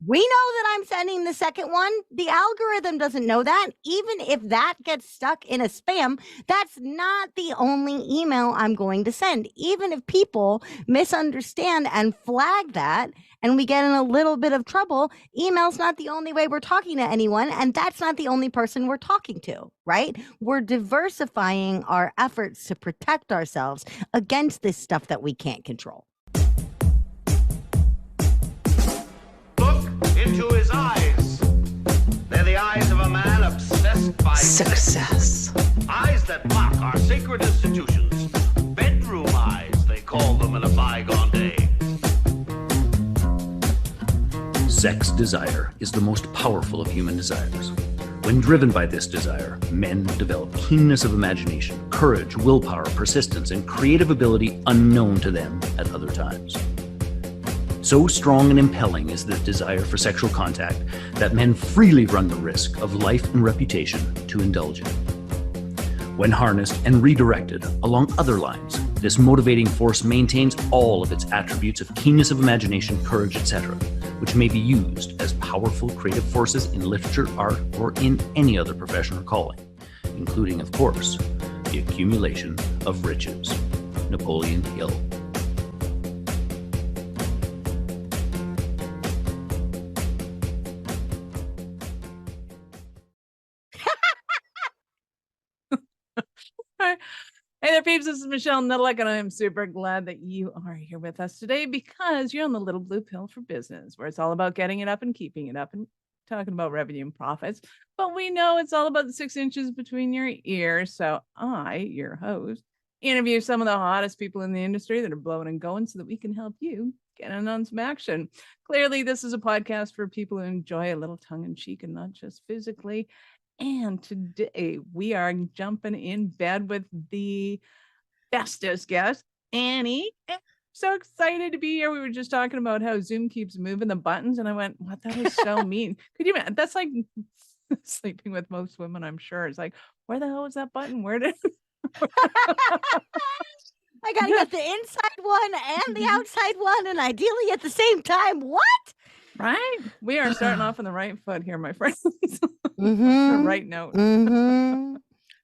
We know that I'm sending the second one. The algorithm doesn't know that. Even if that gets stuck in a spam, that's not the only email I'm going to send. Even if people misunderstand and flag that and we get in a little bit of trouble, email's not the only way we're talking to anyone. And that's not the only person we're talking to, right? We're diversifying our efforts to protect ourselves against this stuff that we can't control. Into his eyes. They're the eyes of a man obsessed by success. Eyes that mock our sacred institutions. Bedroom eyes, they call them in a bygone day. Sex desire is the most powerful of human desires. When driven by this desire, men develop keenness of imagination, courage, willpower, persistence, and creative ability unknown to them at other times. So strong and impelling is the desire for sexual contact that men freely run the risk of life and reputation to indulge in. When harnessed and redirected along other lines, this motivating force maintains all of its attributes of keenness of imagination, courage, etc., which may be used as powerful creative forces in literature, art, or in any other profession or calling, including, of course, the accumulation of riches. Napoleon Hill. Hey there, peeps. This is Michelle Nedelec, and I am super glad that you are here with us today because you're on the Little Blue Pill for Business, where it's all about getting it up and keeping it up and talking about revenue and profits. But we know it's all about the 6 inches between your ears. So I, your host, interview some of the hottest people in the industry that are blowing and going so that we can help you get in on some action. Clearly, this is a podcast for people who enjoy a little tongue in cheek and not just physically. And today we are jumping in bed with the bestest guest, Annie. So excited to be here. We were just talking about how Zoom keeps moving the buttons, and I went, "What? That is so mean." Could you imagine? That's like sleeping with most women, I'm sure. It's like, where the hell is that button? Where did I gotta get the inside one and the outside one, and ideally at the same time. What? Right? We are starting off on the right foot here, my friends. Mm-hmm. The right note. Mm-hmm.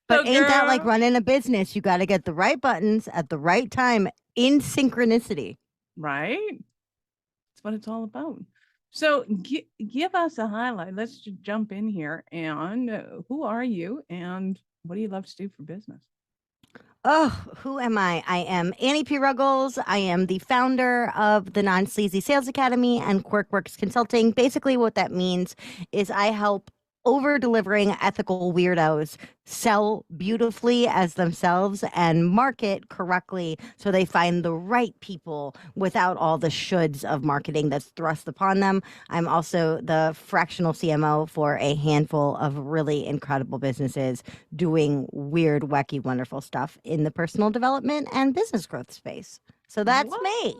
But So, ain't that like girl, running a business? You got to get the right buttons at the right time in synchronicity. right? That's what it's all about. So give us a highlight. Let's just jump in here. And who are you and what do you love to do for business? Oh, who am I? I am Annie P. Ruggles. I am the founder of the Non-Sleazy Sales Academy and Quirk Works Consulting. Basically, what that means is I help over-delivering ethical weirdos sell beautifully as themselves and market correctly so they find the right people without all the shoulds of marketing that's thrust upon them. I'm also the fractional CMO for a handful of really incredible businesses doing weird, wacky, wonderful stuff in the personal development and business growth space. So that's me.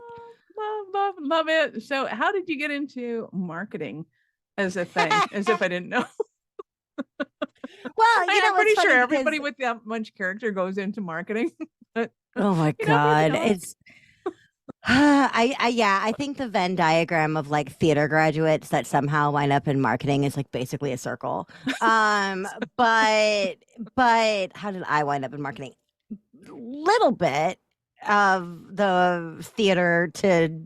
Love it. So how did you get into marketing as a thing? As if I didn't know. Well, I'm pretty sure everybody with that much character goes into marketing. But, oh my God. It's I think the Venn diagram of like theater graduates that somehow wind up in marketing is like basically a circle. But how did I wind up in marketing? Little bit of the theater to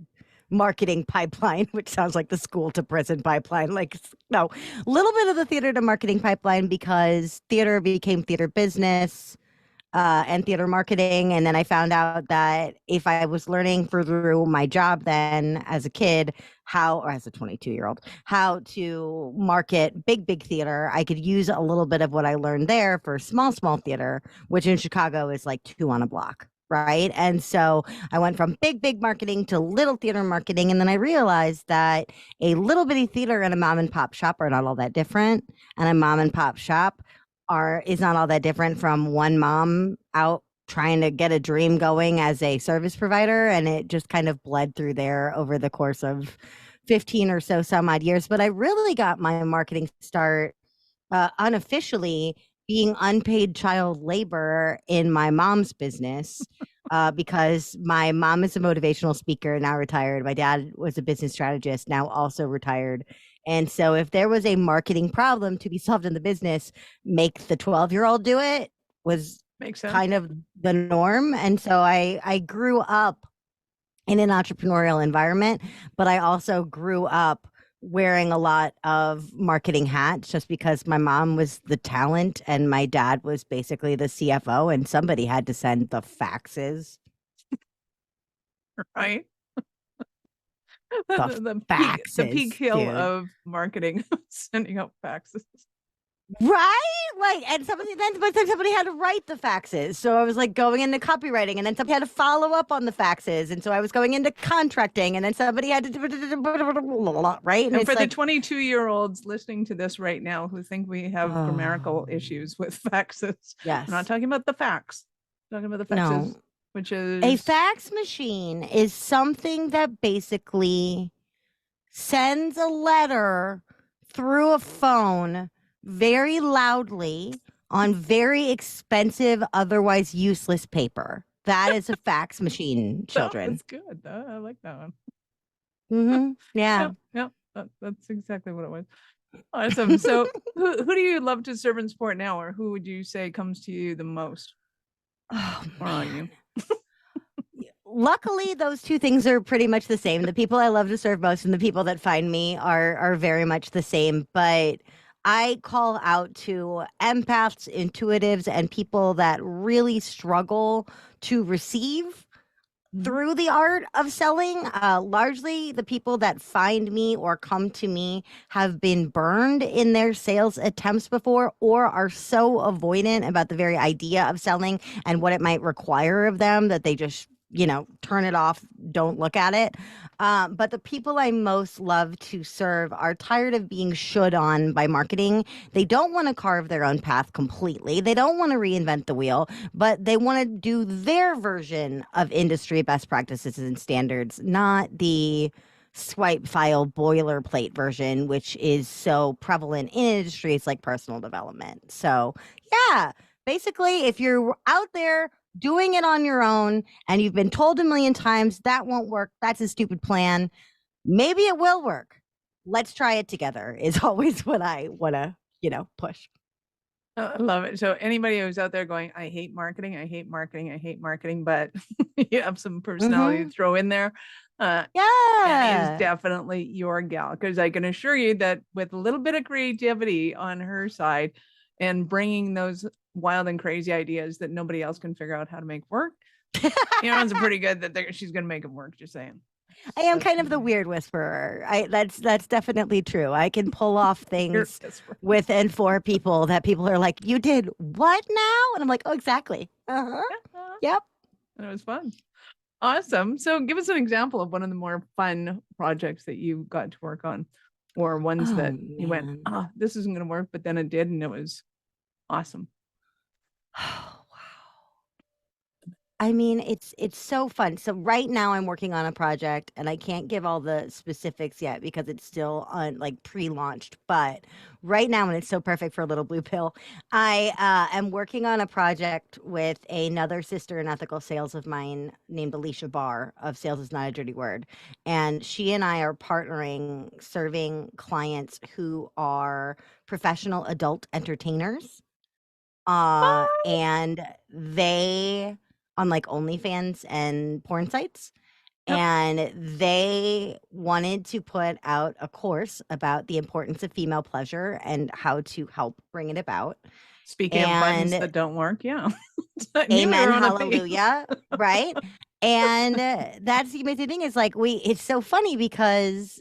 marketing pipeline, which sounds like the school to prison pipeline. Like, no, a little bit of the theater to marketing pipeline because theater became theater business and theater marketing. And then I found out that if I was learning through my job then as a kid, or as a 22-year-old, how to market big theater, I could use a little bit of what I learned there for small theater, which in Chicago is like 2 on a block. Right. And so I went from big marketing to little theater marketing. And then I realized that a little bitty theater and a mom and pop shop are not all that different. And a mom and pop shop is not all that different from one mom out trying to get a dream going as a service provider. And it just kind of bled through there over the course of 15 or so some odd years. But I really got my marketing start unofficially being unpaid child labor in my mom's business. because my mom is a motivational speaker, now retired. My dad was a business strategist, now also retired. And so if there was a marketing problem to be solved in the business, make the 12-year-old do it was Makes sense. kind of the norm. And so I grew up in an entrepreneurial environment, but I also grew up wearing a lot of marketing hats just because my mom was the talent and my dad was basically the CFO and somebody had to send the faxes. Right. The the peak faxes, hill dude. of marketing, sending out faxes. Right? Like, and but then somebody had to write the faxes. So I was like going into copywriting and then somebody had to follow up on the faxes. And so I was going into contracting and then somebody had to, right? And it's for the like, 22-year-olds listening to this right now who think we have grammatical issues with faxes, yes. I'm not talking about the fax. I'm talking about the faxes, No. which is A fax machine is something that basically sends a letter through a phone very loudly on very expensive, otherwise useless paper. That is a fax machine, children. That's good. I like that one. Yeah. Yeah, that's exactly what it was. Awesome. So who do you love to serve and support now, or who would you say comes to you the most? Oh, Or on you? Luckily, those two things are pretty much the same. The people I love to serve most and the people that find me are very much the same. But I call out to empaths, intuitives, and people that really struggle to receive through the art of selling. Largely, the people that find me or come to me have been burned in their sales attempts before or are so avoidant about the very idea of selling and what it might require of them that they just turn it off, don't look at it. But the people I most love to serve are tired of being should on by marketing. They don't want to carve their own path completely. They don't want to reinvent the wheel, but they want to do their version of industry best practices and standards, not the swipe file boilerplate version, which is so prevalent in industries like personal development. So, yeah, basically, if you're out there doing it on your own and you've been told a million times that won't work, that's a stupid plan, maybe it will work. Let's try it together is always what I want to, push. I love it. So anybody who's out there going, I hate marketing, but you have some personality to throw in there. Annie is definitely your gal, because I can assure you that with a little bit of creativity on her side and bringing those wild and crazy ideas that nobody else can figure out how to make work, it's pretty good that she's going to make them work. Just saying. I am kind of the weird whisperer. That's definitely true. I can pull off things with and for people that people are like, you did what now? And I'm like, oh, exactly. Yep. And it was fun. Awesome. So give us an example of one of the more fun projects that you got to work on, or ones that you went, this isn't going to work, but then it did, and it was awesome. Oh, wow. I mean, it's so fun. So right now I'm working on a project and I can't give all the specifics yet because it's still on pre-launched, but right now, and it's so perfect for a little blue pill, I am working on a project with another sister in ethical sales of mine named Alicia Barr of Sales Is Not a Dirty Word. And she and I are partnering, serving clients who are professional adult entertainers. And they on OnlyFans and porn sites. Yep. And they wanted to put out a course about the importance of female pleasure and how to help bring it about. Speaking of buttons that don't work, yeah. Amen, hallelujah, right? And that's the amazing thing is it's so funny because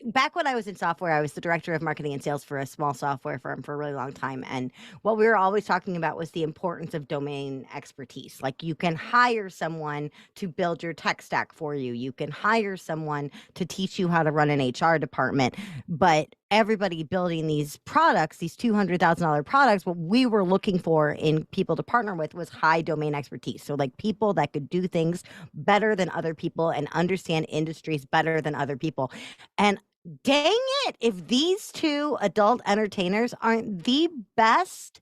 back when I was in software, I was the director of marketing and sales for a small software firm for a really long time. And what we were always talking about was the importance of domain expertise. You can hire someone to build your tech stack for you. You can hire someone to teach you how to run an HR department. But everybody building these products, these $200,000 products, what we were looking for in people to partner with was high domain expertise. So people that could do things better than other people and understand industries better than other people. And dang it, if these two adult entertainers aren't the best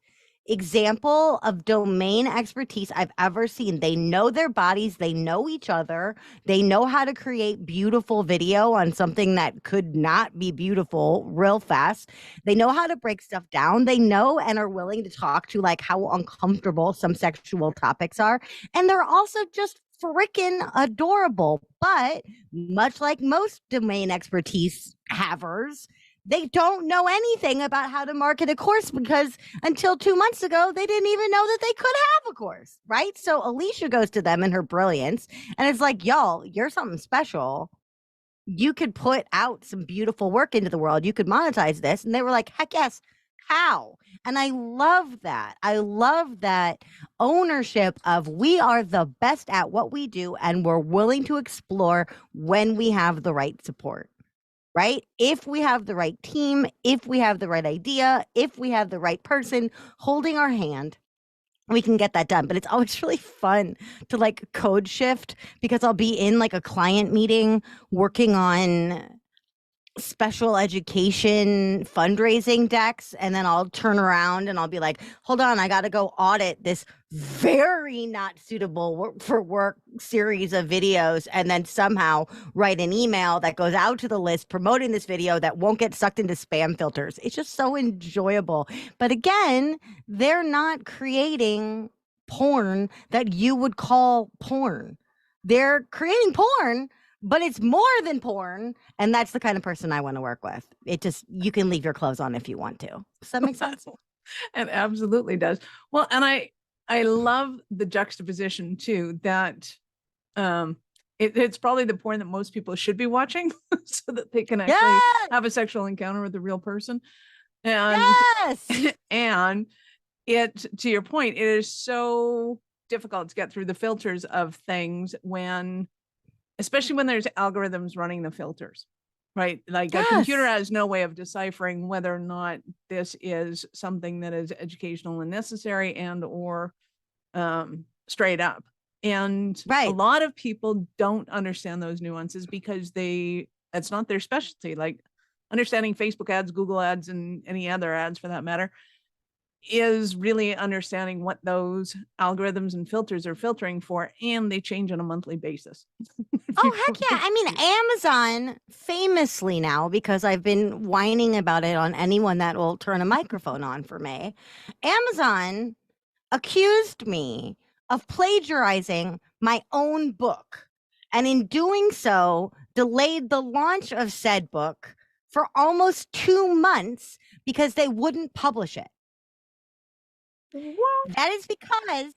example of domain expertise I've ever seen. They know their bodies, they know each other, they know how to create beautiful video on something that could not be beautiful real fast. They know how to break stuff down. They know and are willing to talk to like how uncomfortable some sexual topics are. And they're also just freaking adorable. But much like most domain expertise havers, they don't know anything about how to market a course because until 2 months ago, they didn't even know that they could have a course, right? So Alicia goes to them in her brilliance and it's like, y'all, you're something special. You could put out some beautiful work into the world. You could monetize this. And they were like, heck yes. How? And I love that. I love that ownership of we are the best at what we do and we're willing to explore when we have the right support. Right? If we have the right team, if we have the right idea, if we have the right person holding our hand, we can get that done. But it's always really fun to like code shift because I'll be in like a client meeting working on special education fundraising decks, and then I'll turn around and I'll be like, hold on, I got to go audit this very not suitable for work series of videos, and then somehow write an email that goes out to the list promoting this video that won't get sucked into spam filters. It's just so enjoyable. But again, they're not creating porn that you would call porn. They're creating porn, but it's more than porn. And that's the kind of person I want to work with. It just, you can leave your clothes on if you want to. Does that make sense? It absolutely does. Well, and I love the juxtaposition too, that it's probably the porn that most people should be watching so that they can actually have a sexual encounter with a real person. And, and it, to your point, it is so difficult to get through the filters of things when, especially when there's algorithms running the filters, right? Like a computer has no way of deciphering whether or not this is something that is educational and necessary and or straight up. And a lot of people don't understand those nuances because it's not their specialty. Like understanding Facebook ads, Google ads, and any other ads for that matter, is really understanding what those algorithms and filters are filtering for, and they change on a monthly basis. Oh, heck yeah. I mean, Amazon famously now, because I've been whining about it on anyone that will turn a microphone on for me, Amazon accused me of plagiarizing my own book. And in doing so, delayed the launch of said book for almost 2 months because they wouldn't publish it. What? That is because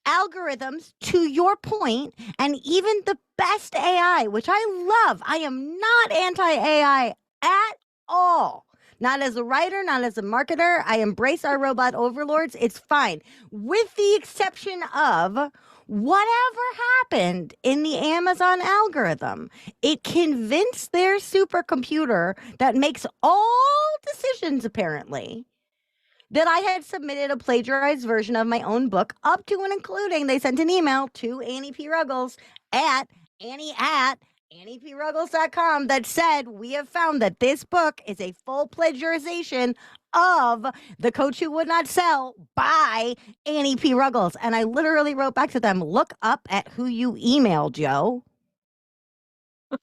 algorithms, to your point, and even the best AI, which I love, I am not anti-AI at all. Not as a writer, not as a marketer. I embrace our robot overlords. It's fine. With the exception of whatever happened in the Amazon algorithm, it convinced their supercomputer that makes all decisions, apparently, that I had submitted a plagiarized version of my own book up to and including, they sent an email to Annie P. Ruggles at AnniePRuggles.com that said, we have found that this book is a full plagiarization of The Coach Who Would Not Sell by Annie P. Ruggles. And I literally wrote back to them, look up at who you emailed, Joe. Oh,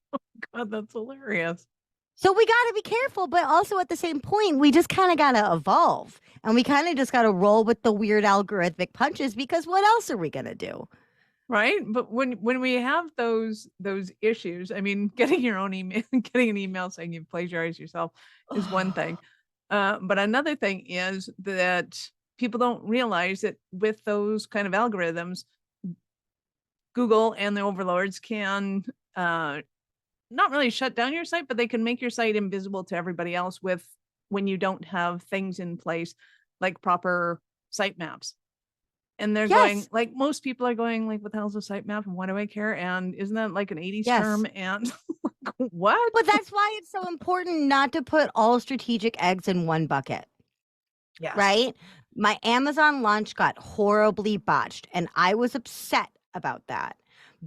God, that's hilarious. So we got to be careful, but also at the same point, we just kind of got to evolve. And we kind of just got to roll with the weird algorithmic punches because what else are we going to do? Right. But when we have those issues, I mean, getting your own email, getting an email saying you've plagiarized yourself is one thing. But another thing is that people don't realize that with those kind of algorithms, Google and the overlords can not really shut down your site, but they can make your site invisible to everybody else when you don't have things in place like proper site maps. And they're going, like, most people are going, like, what the hell's a sitemap and why do I care? And isn't that like an 80s term? And what? But that's why it's so important not to put all strategic eggs in one bucket. Yes. Right? My Amazon launch got horribly botched and I was upset about that.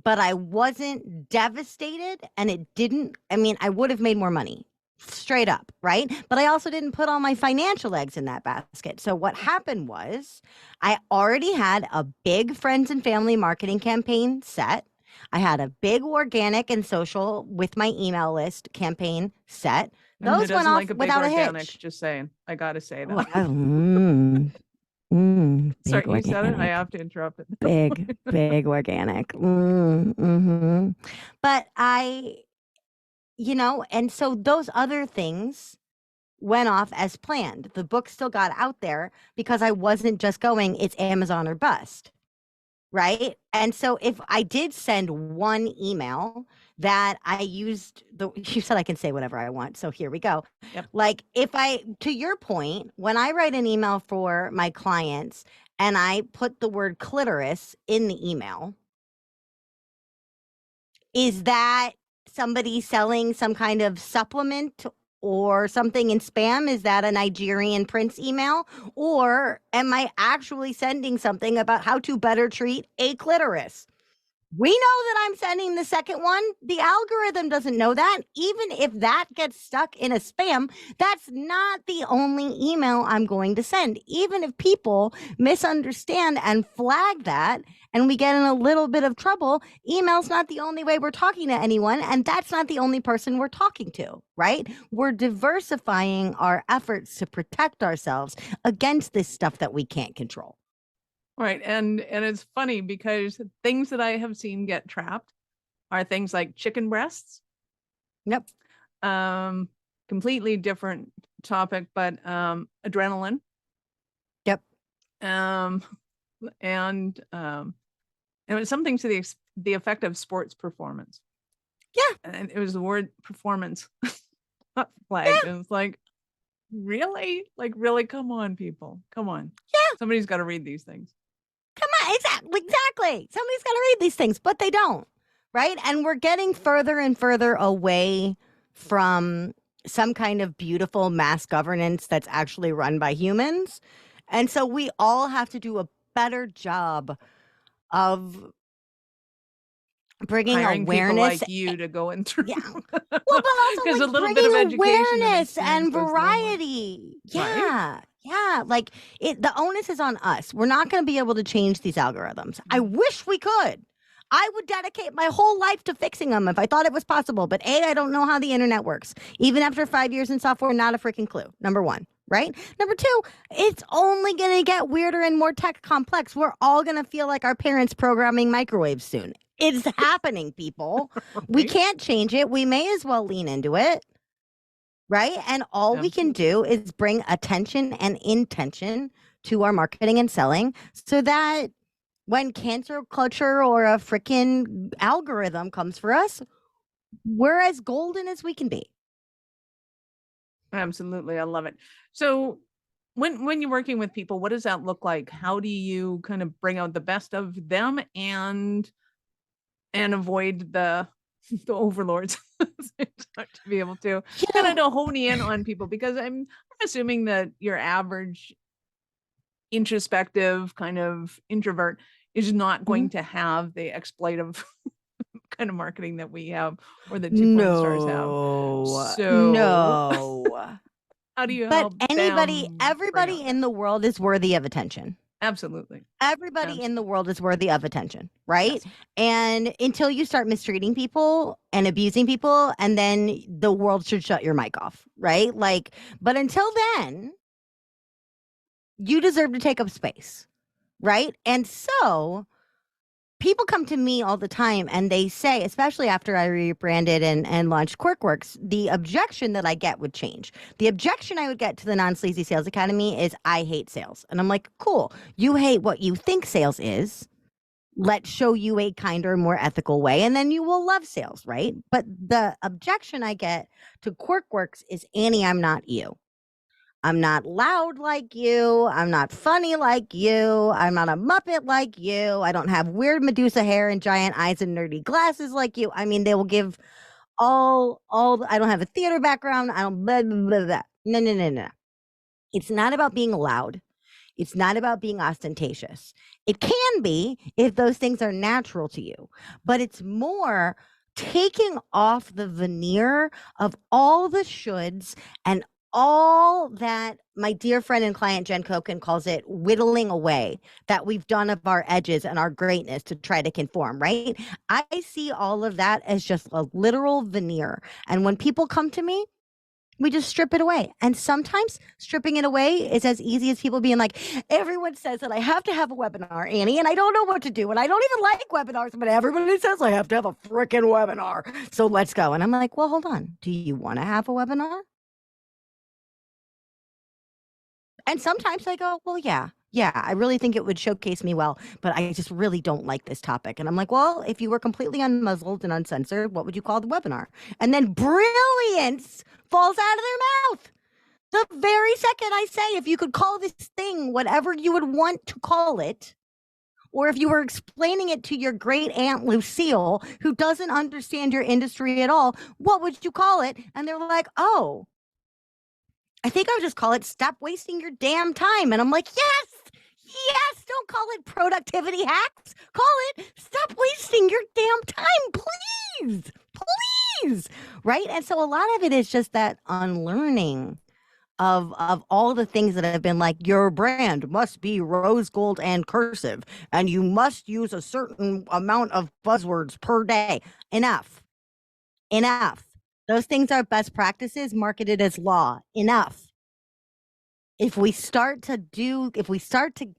But I wasn't devastated and it didn't, I mean, I would have made more money. straight up, right? But I also didn't put all my financial eggs in that basket. So what happened was I already had a big friends and family marketing campaign set. I had a big organic and social with my email list campaign set. Who Those went doesn't off like a big without a organic? hitch. Just saying. I got to say Oh, that. big Sorry, you said it. I organic. have to interrupt it. Big organic. But and so those other things went off as planned. The book still got out there because I wasn't just going, it's Amazon or bust. Right. And so if I did send one email that I used, you said I can say whatever I want. So here we go. Yep. Like to your point, when I write an email for my clients and I put the word clitoris in the email, is that somebody selling some kind of supplement or something in spam? Is that a Nigerian prince email? Or am I actually sending something about how to better treat a clitoris? We know that I'm sending the second one. The algorithm doesn't know that. Even if that gets stuck in a spam, that's not the only email I'm going to send. Even if people misunderstand and flag that and we get in a little bit of trouble, email's not the only way we're talking to anyone. And that's not the only person we're talking to, right? We're diversifying our efforts to protect ourselves against this stuff that we can't control. Right. And it's funny because things that I have seen get trapped are things like chicken breasts. Yep. Completely different topic, but adrenaline. Yep. And it was something to the effect of sports performance. Yeah. And it was the word performance not flagged. Yeah. And it's like, really? Like, really? Come on, people. Come on. Yeah. Somebody's got to read these things. Come on, exactly. Somebody's got to read these things, but they don't, right? And we're getting further and further away from some kind of beautiful mass governance that's actually run by humans. And so we all have to do a better job of bringing hiring awareness, people like you to go in through. Yeah, well, but also because like a little bit of education awareness and variety. Yeah. Right? Yeah, like the onus is on us. We're not going to be able to change these algorithms. I wish we could. I would dedicate my whole life to fixing them if I thought it was possible. But I don't know how the internet works. Even after 5 years in software, not a freaking clue. Number one, right? Number two, it's only going to get weirder and more tech complex. We're all going to feel like our parents programming microwaves soon. It's happening, people. Right? We can't change it. We may as well lean into it. Right. And all we can do is bring attention and intention to our marketing and selling so that when cancer culture or a freaking algorithm comes for us, we're as golden as we can be. Absolutely. I love it. So when you're working with people, what does that look like? How do you kind of bring out the best of them and avoid the overlords to be able to kind of hone in on people? Because I'm assuming that your average introspective kind of introvert is not going to have the exploitive kind of marketing that we have or that 2.0 stars have. So no. How do you help everybody in the world is worthy of attention. Absolutely. Everybody in the world is worthy of attention, right? Yes. And until you start mistreating people and abusing people, and then the world should shut your mic off, right? Like, but until then, you deserve to take up space, right? And so people come to me all the time and they say, especially after I rebranded and launched Quirk Works, the objection that I get would change. The objection I would get to the Non-Sleazy Sales Academy is, I hate sales. And I'm like, cool. You hate what you think sales is. Let's show you a kinder, more ethical way, and then you will love sales, right? But the objection I get to Quirk Works is, Annie, I'm not you. I'm not loud like you. I'm not funny like you. I'm not a Muppet like you. I don't have weird Medusa hair and giant eyes and nerdy glasses like you. I mean, they will give all, I don't have a theater background. I don't blah, blah, blah, blah. No. It's not about being loud. It's not about being ostentatious. It can be if those things are natural to you, but it's more taking off the veneer of all the shoulds and all that my dear friend and client Jen Koken calls it whittling away that we've done of our edges and our greatness to try to conform, right? I see all of that as just a literal veneer. And when people come to me, we just strip it away. And sometimes stripping it away is as easy as people being like, everyone says that I have to have a webinar, Annie, and I don't know what to do. And I don't even like webinars, but everybody says I have to have a freaking webinar. So let's go. And I'm like, well, hold on. Do you want to have a webinar? And sometimes I go, well, yeah, I really think it would showcase me well, but I just really don't like this topic. And I'm like, well, if you were completely unmuzzled and uncensored, what would you call the webinar? And then brilliance falls out of their mouth. The very second I say, if you could call this thing whatever you would want to call it, or if you were explaining it to your great aunt Lucille, who doesn't understand your industry at all, what would you call it? And they're like, oh, I think I would just call it stop wasting your damn time. And I'm like, yes, don't call it productivity hacks. Call it stop wasting your damn time, please. Right? And so a lot of it is just that unlearning of all the things that have been like, your brand must be rose gold and cursive, and you must use a certain amount of buzzwords per day. Enough. Those things are best practices marketed as law. Enough. If we start to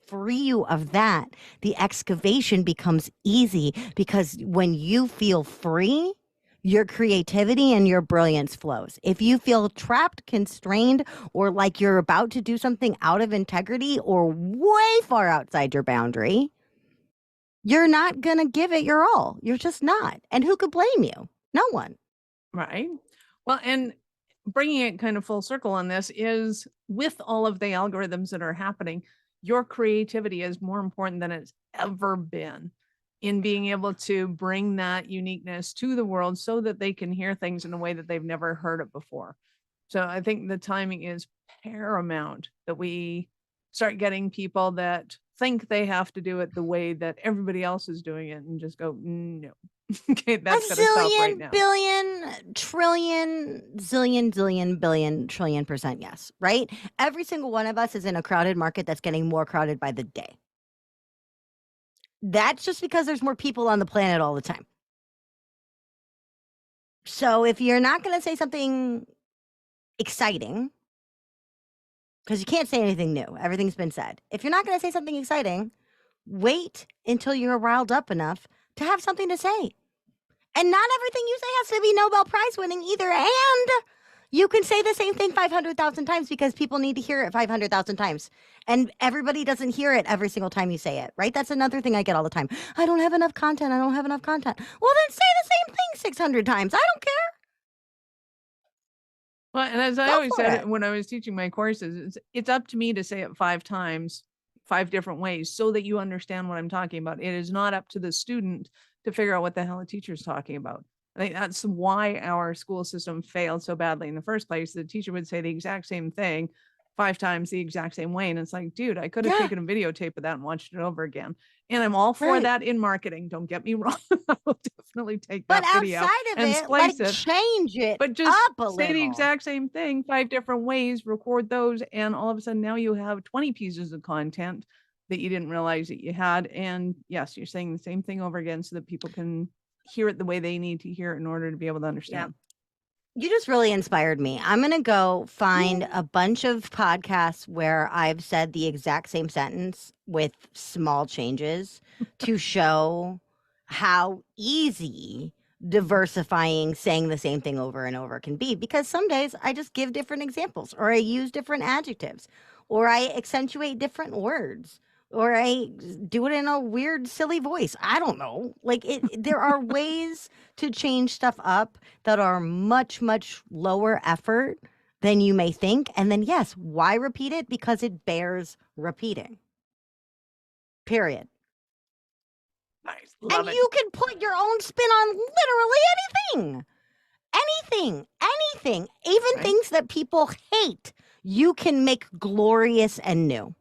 free you of that, the excavation becomes easy, because when you feel free, your creativity and your brilliance flows. If you feel trapped, constrained, or like you're about to do something out of integrity or way far outside your boundary, you're not going to give it your all. You're just not. And who could blame you? No one. Right. Well, and bringing it kind of full circle on this is, with all of the algorithms that are happening, your creativity is more important than it's ever been in being able to bring that uniqueness to the world so that they can hear things in a way that they've never heard it before. So I think the timing is paramount that we start getting people that think they have to do it the way that everybody else is doing it and just go, no. Okay, that's gonna stop right now. Billion, trillion, zillion, billion, trillion % yes, right? Every single one of us is in a crowded market that's getting more crowded by the day. That's just because there's more people on the planet all the time. So if you're not going to say something exciting, because you can't say anything new, everything's been said. If you're not going to say something exciting, wait until you're riled up enough to have something to say. And not everything you say has to be Nobel Prize winning either. And you can say the same thing 500,000 times, because people need to hear it 500,000 times. And everybody doesn't hear it every single time you say it, right? That's another thing I get all the time. I don't have enough content. Well, then say the same thing 600 times. I don't care. Well, and as I always said when I was teaching my courses, it's up to me to say it 5 times, 5 different ways, so that you understand what I'm talking about. It is not up to the student to figure out what the hell a teacher's talking about. I think that's why our school system failed so badly in the first place. The teacher would say the exact same thing 5 times the exact same way. And it's like, dude, I could have taken a videotape of that and watched it over again. And I'm all for that in marketing. Don't get me wrong. I will definitely take that video and splice it. Change it, but just up a say the little. exact same thing 5 different ways, record those. And all of a sudden now you have 20 pieces of content that you didn't realize that you had. And yes, you're saying the same thing over again so that people can hear it the way they need to hear it in order to be able to understand. You just really inspired me. I'm going to go find a bunch of podcasts where I've said the exact same sentence with small changes to show how easy diversifying, saying the same thing over and over can be. Because some days I just give different examples, or I use different adjectives, or I accentuate different words, or I do it in a weird, silly voice. I don't know. Like there are ways to change stuff up that are much, much lower effort than you may think. And then, yes, why repeat it? Because it bears repeating. Period. Nice. Love it. You can put your own spin on literally anything. Even things that people hate, you can make glorious and new.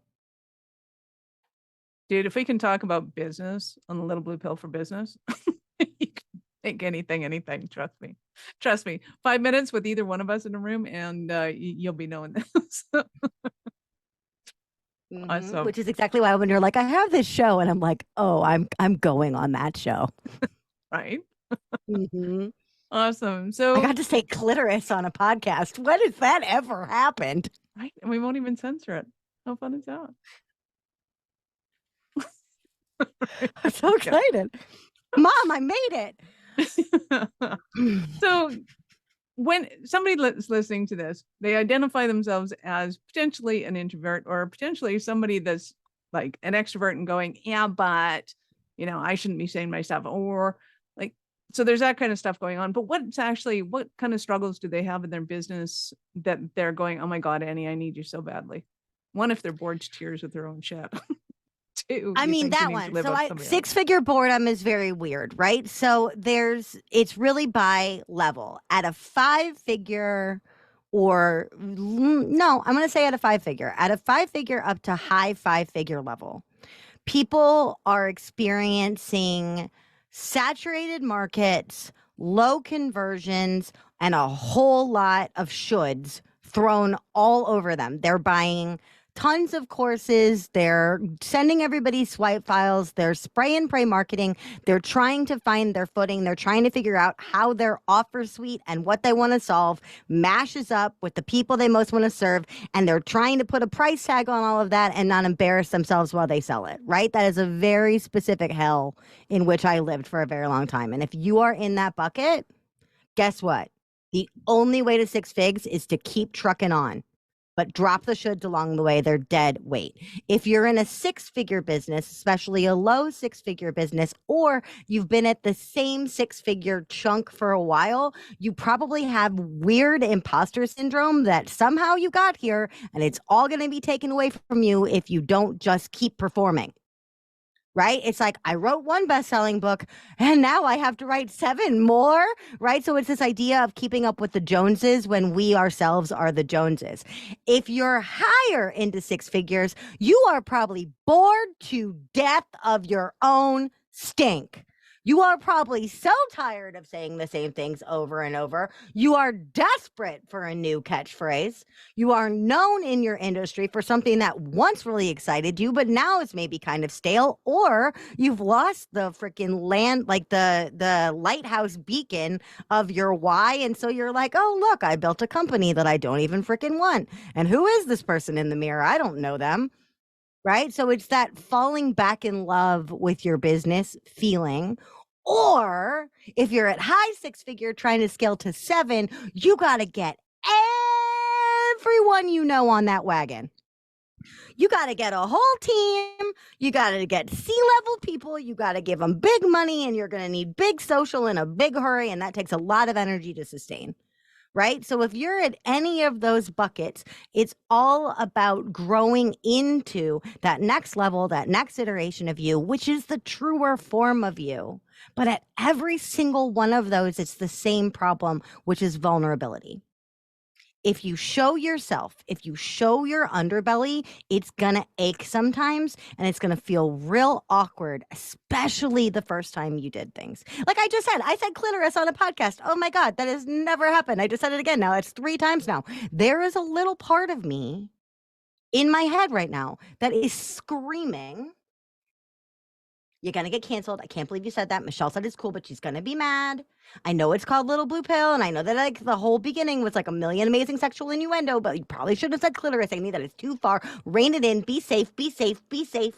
Dude, if we can talk about business on the Little Blue Pill for Business, Take anything. Trust me. 5 minutes with either one of us in a room, and you'll be knowing this. Awesome. Which is exactly why when you're like, I have this show, and I'm like, oh, I'm going on that show. Right. hmm Awesome. I So, got to say clitoris on a podcast. When has that ever happened? right, and we won't even censor it. How fun is that? I'm so excited. Mom, I made it. So when somebody is listening to this, they identify themselves as potentially an introvert or potentially somebody that's like an extrovert and going, yeah, but I shouldn't be saying my stuff, or like, so there's that kind of stuff going on. But what kind of struggles do they have in their business that they're going, oh my God, Annie, I need you so badly? One, if they're bored to tears with their own shit. Two, I you mean, think you that need to one. live So up somebody else. six-figure boredom is very weird, right? So it's really by level. At a 5-figure, or no, I'm going to say at a 5-figure. At a 5-figure up to high 5-figure level, people are experiencing saturated markets, low conversions, and a whole lot of shoulds thrown all over them. They're buying tons of courses. They're sending everybody swipe files. They're spray and pray marketing. They're trying to find their footing. They're trying to figure out how their offer suite and what they want to solve mashes up with the people they most want to serve. And they're trying to put a price tag on all of that and not embarrass themselves while they sell it, right? That is a very specific hell in which I lived for a very long time. And if you are in that bucket, guess what? The only way to 6 figs is to keep trucking on, but drop the shoulds along the way. They're dead weight. If you're in a 6-figure business, especially a low 6-figure business, or you've been at the same 6-figure chunk for a while, you probably have weird imposter syndrome that somehow you got here, and it's all going to be taken away from you if you don't just keep performing. Right? It's like, I wrote one best-selling book and now I have to write 7 more, right? So it's this idea of keeping up with the Joneses when we ourselves are the Joneses. If you're higher into 6 figures, you are probably bored to death of your own stink. You are probably so tired of saying the same things over and over. You are desperate for a new catchphrase. You are known in your industry for something that once really excited you, but now is maybe kind of stale, or you've lost the freaking land, like the lighthouse beacon of your why. And so you're like, oh, look, I built a company that I don't even freaking want. And who is this person in the mirror? I don't know them. Right? So it's that falling back in love with your business feeling. Or if you're at high 6-figure trying to scale to 7, you got to get everyone you know on that wagon. You got to get a whole team. You got to get C-level people. You got to give them big money, and you're going to need big social in a big hurry. And that takes a lot of energy to sustain. Right? So if you're at any of those buckets, it's all about growing into that next level, that next iteration of you, which is the truer form of you. But at every single one of those, it's the same problem, which is vulnerability. If you show yourself, if you show your underbelly, it's going to ache sometimes, and it's going to feel real awkward, especially the first time you did things. Like I said clitoris on a podcast. Oh my God, that has never happened. I just said it again now. It's 3 times now. There is a little part of me in my head right now that is screaming, you're going to get canceled. I can't believe you said that. Michelle said it's cool, but she's going to be mad. I know it's called Little Blue Pill, and I know that like the whole beginning was like a million amazing sexual innuendo, but you probably should have said clitoris. I knew that it's too far. Rein it in. Be safe. Be safe. Be safe.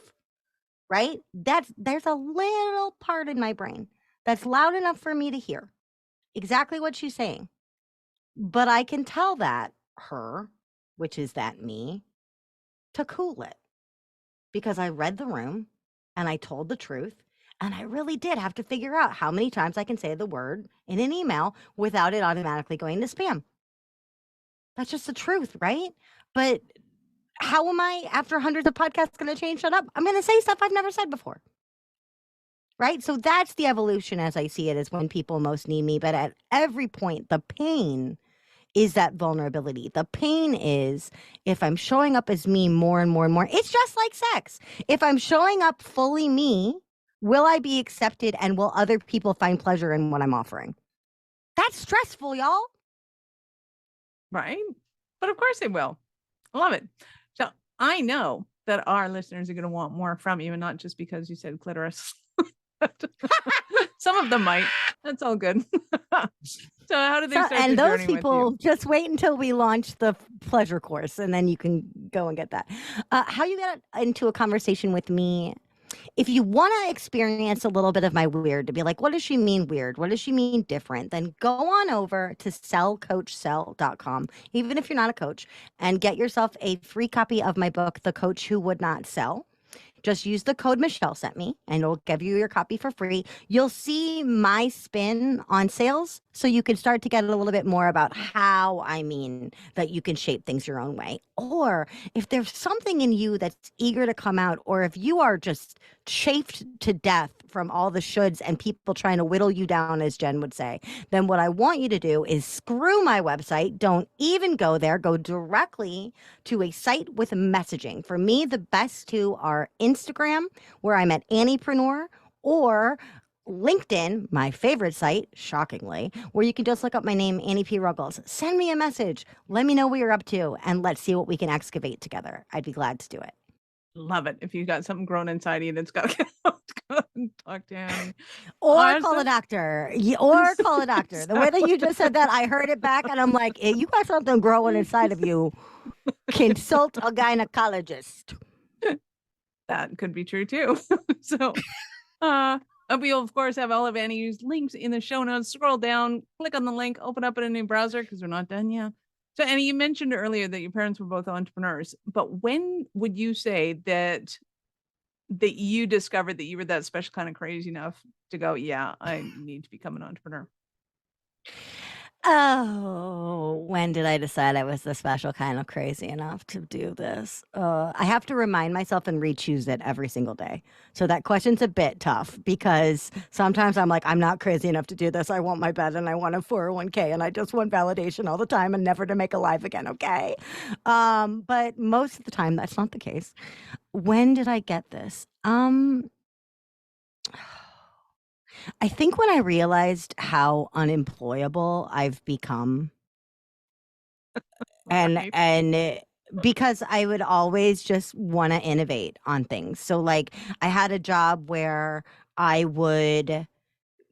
Right? There's a little part in my brain that's loud enough for me to hear exactly what she's saying. But I can tell that her, which is that me, to cool it. Because I read the room and I told the truth. And I really did have to figure out how many times I can say the word in an email without it automatically going to spam. That's just the truth, right? But how am I, after hundreds of podcasts, going to change? Shut up. I'm going to say stuff I've never said before. Right? So that's the evolution as I see it, is when people most need me. But at every point, the pain is that vulnerability. The pain is if I'm showing up as me more and more and more. It's just like sex. If I'm showing up fully me, Will I be accepted, and will other people find pleasure in what I'm offering? That's stressful, y'all. Right? But of course they will. I love it. So I know that our listeners are going to want more from you, and not just because you said clitoris. Some of them might. That's all good. So how do they start And their those journey with people, you? just wait until we launch the pleasure course, and then you can go and get that. How you get into a conversation with me? If you want to experience a little bit of my weird, to be like, what does she mean weird? What does she mean different? Then go on over to sellcoachsell.com, even if you're not a coach, and get yourself a free copy of my book, The Coach Who Would Not Sell. Just use the code Michelle sent me, and it'll give you your copy for free. You'll see my spin on sales, so you can start to get a little bit more about how I mean that you can shape things your own way. Or if there's something in you that's eager to come out, or if you are just chafed to death from all the shoulds and people trying to whittle you down, as Jen would say, then what I want you to do is screw my website. Don't even go there. Go directly to a site with messaging. For me, the best two are Instagram, where I'm at Anniepreneur, or LinkedIn, my favorite site, shockingly, where you can just look up my name, Annie P. Ruggles. Send me a message. Let me know what you're up to, and let's see what we can excavate together. I'd be glad to do it. Love it. If you've got something growing inside you that's got to get out, go and talk to Annie. Or call a doctor. Or call a doctor. The way that you just said that, I heard it back, and I'm like, hey, you got something growing inside of you. Consult a gynecologist. That could be true too. So, we'll of course have all of Annie's links in the show notes. Scroll down, click on the link, open up in a new browser because we're not done yet. So, Annie, you mentioned earlier that your parents were both entrepreneurs, but when would you say that you discovered that you were that special kind of crazy enough to go, yeah, I need to become an entrepreneur? Oh, when did I decide I was the special kind of crazy enough to do this? I have to remind myself and re-choose it every single day. So that question's a bit tough, because sometimes I'm like, I'm not crazy enough to do this. I want my bed and I want a 401k and I just want validation all the time and never to make a life again. Okay. But most of the time that's not the case. When did I get this? I think when I realized how unemployable I've become, Right. and because I would always just want to innovate on things. So like I had a job where I would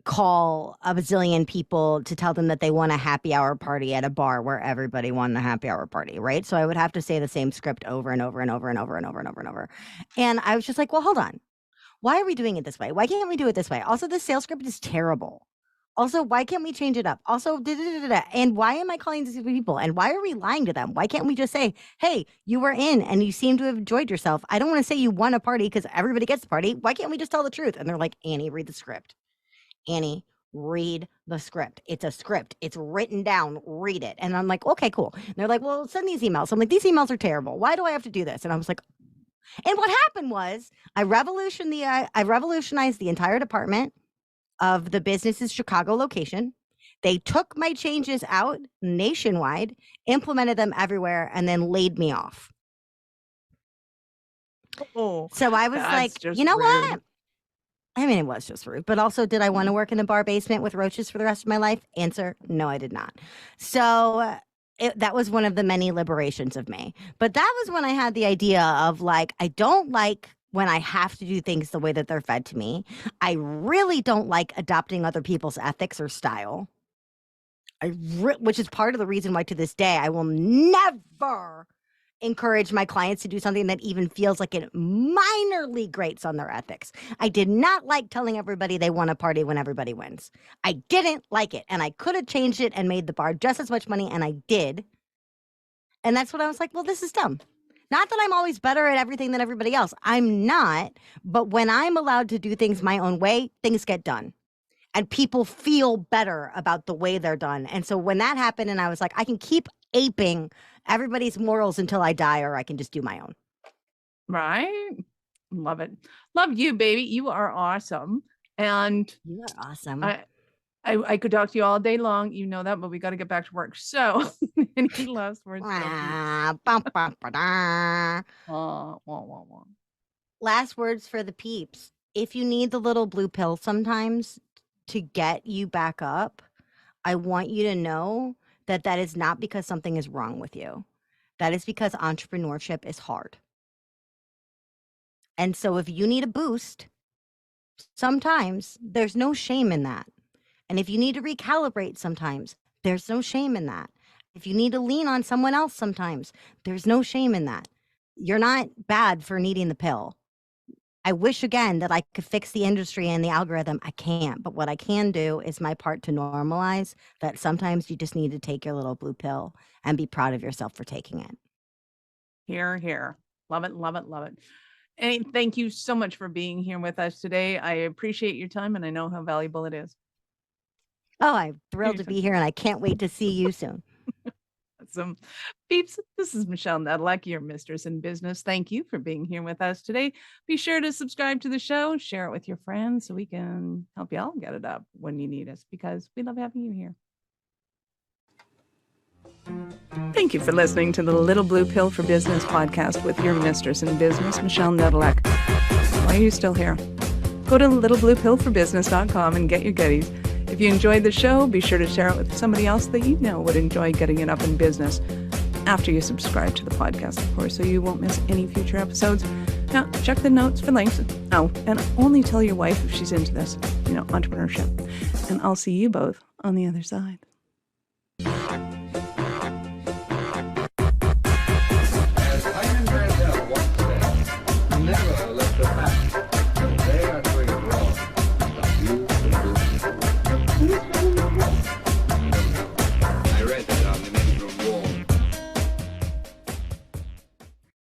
call a bazillion people to tell them that they want a happy hour party at a bar where everybody wanted a happy hour party, right? So I would have to say the same script over and over and over and over and over and over and over. And I was just like, well, hold on. Why are we doing it this way? Why can't we do it this way? Also, the sales script is terrible. Also, why can't we change it up? Also, and why am I calling these people? And why are we lying to them? Why can't we just say, hey, you were in and you seem to have enjoyed yourself. I don't want to say you won a party because everybody gets the party. Why can't we just tell the truth? And they're like, Annie, read the script. Annie, read the script. It's a script. It's written down. Read it. And I'm like, okay, cool. And they're like, well, send these emails. I'm like, these emails are terrible. Why do I have to do this? And I was like, and what happened was I revolutionized the entire department of the business's Chicago location. They took my changes out nationwide, implemented them everywhere, and then laid me off. Oh, So I was that's like, just you know rude. what? I mean, it was just rude. But also, did I want to work in a bar basement with roaches for the rest of my life? Answer, no, I did not. So that was one of the many liberations of me. But that was when I had the idea of like, I don't like when I have to do things the way that they're fed to me. I really don't like adopting other people's ethics or style. Which is part of the reason why to this day I will never encourage my clients to do something that even feels like it minorly grates on their ethics. I did not like telling everybody they want a party when everybody wins. I didn't like it, and I could have changed it and made the bar just as much money, and I did. And that's what I was like, well, this is dumb. Not that I'm always better at everything than everybody else. I'm not. But when I'm allowed to do things my own way, things get done. And people feel better about the way they're done. And so when that happened, and I was like, I can keep aping everybody's morals until I die, or I can just do my own. Right. Love it. Love you, baby. You are awesome. And You are awesome. I could talk to you all day long. You know that, but we got to get back to work. So any last words? Last words for the peeps. if you need the little blue pill sometimes to get you back up, I want you to know that that is not because something is wrong with you. That is because entrepreneurship is hard. And so if you need a boost, sometimes there's no shame in that. And if you need to recalibrate sometimes, there's no shame in that. If you need to lean on someone else sometimes, there's no shame in that. You're not bad for needing the pill. I wish again that I could fix the industry and the algorithm. I can't. But what I can do is my part to normalize that sometimes you just need to take your little blue pill and be proud of yourself for taking it. Here, here. Love it, love it, love it. And thank you so much for being here with us today. I appreciate your time and I know how valuable it is. Oh, I'm thrilled to be here and I can't wait to see you soon. Awesome. Peeps, this is Michelle Nedelec, your mistress in business. Thank you for being here with us today. Be sure to subscribe to the show, share it with your friends so we can help you all get it up when you need us because we love having you here. Thank you for listening to the Little Blue Pill for Business podcast with your mistress in business, Michelle Nedelec. Why are you still here? Go to littlebluepillforbusiness.com and get your goodies. If you enjoyed the show, be sure to share it with somebody else that you know would enjoy getting it up in business after you subscribe to the podcast, of course, so you won't miss any future episodes. Now, check the notes for links. Oh, and only tell your wife if she's into this, entrepreneurship. And I'll see you both on the other side.